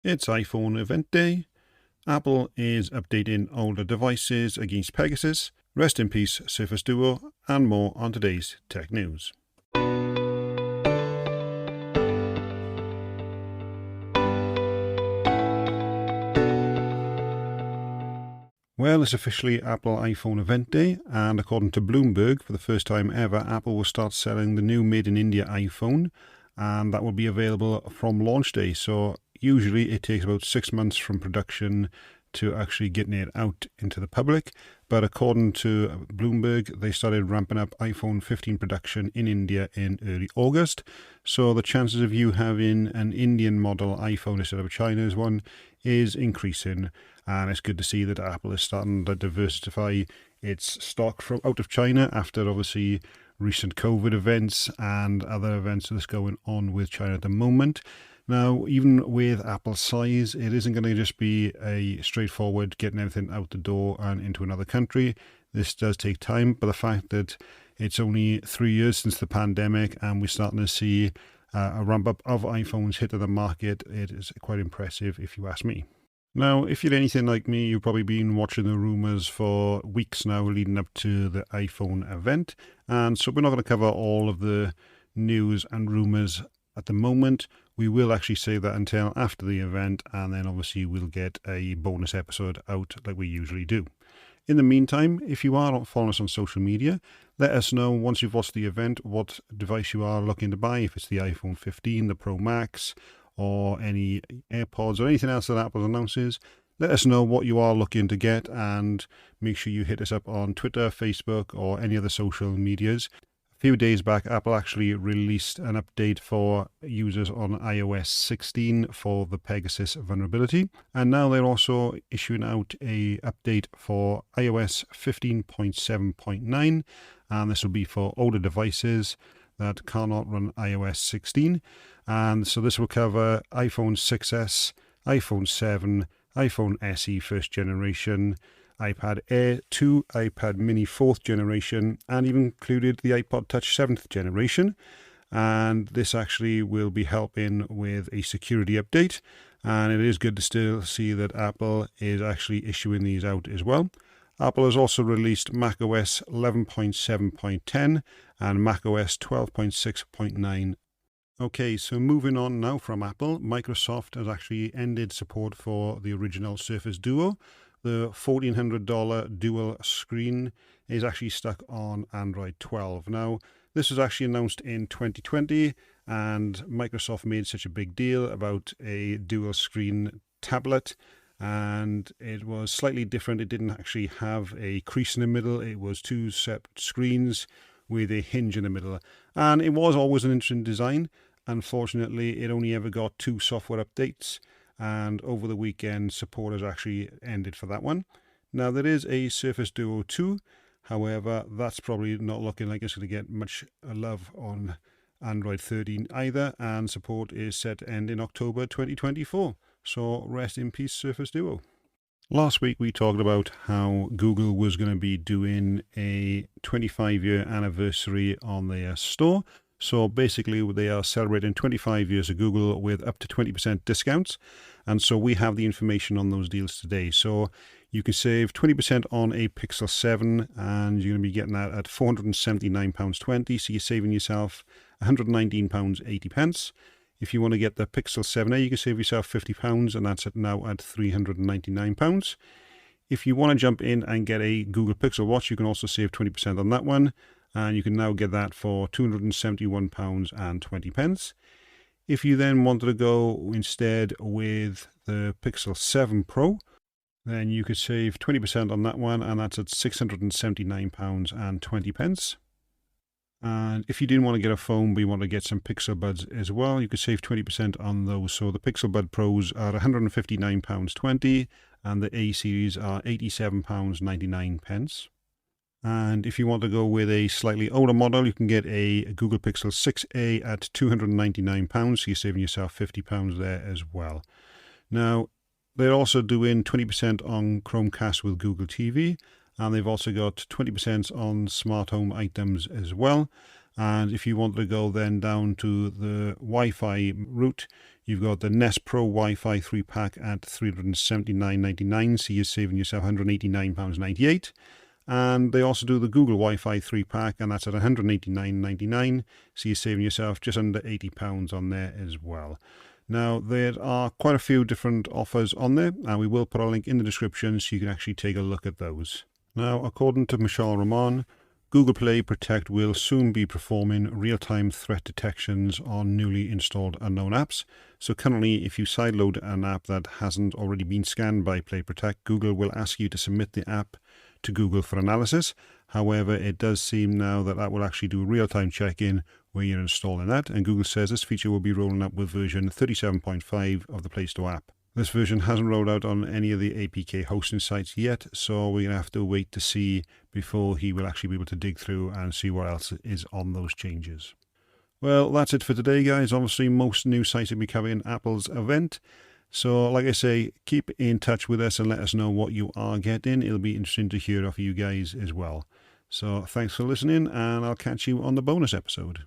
It's iPhone event day. Apple is updating older devices against Pegasus. Rest in peace, Surface Duo, and more on today's tech news. Well, it's officially Apple iPhone event day, and according to Bloomberg, for the first time ever, Apple will start selling the new Made in India iPhone, and that will be available from launch day. So usually it takes about 6 months from production to actually getting it out into the public. But according to Bloomberg, they started ramping up iPhone 15 production in India in early August. So the chances of you having an Indian model iPhone instead of a Chinese one is increasing. And it's good to see that Apple is starting to diversify its stock from out of China after obviously recent COVID events and other events that's going on with China at the moment. Now, even with Apple's size, it isn't going to just be a straightforward getting everything out the door and into another country. This does take time, but the fact that it's only 3 years since the pandemic and we're starting to see a ramp up of iPhones hitting the market, it is quite impressive if you ask me. Now, if you're anything like me, you've probably been watching the rumours for weeks now leading up to the iPhone event. And so we're not going to cover all of the news and rumours at the moment. We will actually save that until after the event, and then obviously we'll get a bonus episode out like we usually do. In the meantime, if you are following us on social media, let us know once you've watched the event what device you are looking to buy, if it's the iPhone 15, the Pro Max, or any AirPods or anything else that Apple announces. Let us know what you are looking to get, and make sure you hit us up on Twitter, Facebook, or any other social medias. A few days back, Apple actually released an update for users on iOS 16 for the Pegasus vulnerability, and now they're also issuing out a update for iOS 15.7.9, and this will be for older devices that cannot run iOS 16. And so this will cover iPhone 6s, iPhone 7, iPhone SE first generation, iPad Air 2, iPad Mini 4th generation, and even included the iPod Touch 7th generation. And this actually will be helping with a security update. And it is good to still see that Apple is actually issuing these out as well. Apple has also released macOS 11.7.10 and macOS 12.6.9. Okay, so moving on now from Apple, Microsoft has actually ended support for the original Surface Duo. The $1,400 dual screen is actually stuck on Android 12. Now, this was actually announced in 2020, and Microsoft made such a big deal about a dual screen tablet, and it was slightly different. It didn't actually have a crease in the middle. It was two separate screens with a hinge in the middle, and it was always an interesting design. Unfortunately, it only ever got 2 software updates, and over the weekend, support has actually ended for that one. Now, there is a Surface Duo 2, however, that's probably not looking like it's going to get much love on Android 13 either, and support is set to end in October 2024. So rest in peace, Surface Duo. Last week we talked about how Google was going to be doing a 25-year anniversary on their store. So basically they are celebrating 25 years of Google with up to 20% discounts. And so we have the information on those deals today. So you can save 20% on a Pixel 7, and you're going to be getting that at £479.20. So you're saving yourself £119.80. If you want to get the Pixel 7a, you can save yourself £50, and that's now at £399. If you want to jump in and get a Google Pixel Watch, you can also save 20% on that one, and you can now get that for £271.20. If you then wanted to go instead with the Pixel 7 Pro, then you could save 20% on that one, and that's at £679.20. And if you didn't want to get a phone, but you want to get some Pixel Buds as well, you could save 20% on those. So the Pixel Bud Pros are £159.20, and the A series are £87.99. And if you want to go with a slightly older model, you can get a Google Pixel 6a at £299, so you're saving yourself £50 there as well. Now, they're also doing 20% on Chromecast with Google TV, and they've also got 20% on smart home items as well. And if you wanted to go then down to the Wi-Fi route, you've got the Nest Pro Wi-Fi 3-pack at £379.99, so you're saving yourself £189.98. And they also do the Google Wi-Fi 3-pack, and that's at £189.99, so you're saving yourself just under £80 on there as well. Now, there are quite a few different offers on there, and we will put a link in the description so you can actually take a look at those. Now, according to Michelle Ramon, Google Play Protect will soon be performing real-time threat detections on newly installed unknown apps. So currently, if you sideload an app that hasn't already been scanned by Play Protect, Google will ask you to submit the app to Google for analysis. However, it does seem now that that will actually do a real-time check-in where you're installing that, and Google says this feature will be rolling out with version 37.5 of the Play Store app. This version hasn't rolled out on any of the APK hosting sites yet, so we're going to have to wait to see before he will actually be able to dig through and see what else is on those changes. Well, that's it for today, guys. Obviously, most news sites will be covering Apple's event. So, like I say, keep in touch with us and let us know what you are getting. It'll be interesting to hear off you guys as well. So, thanks for listening, and I'll catch you on the bonus episode.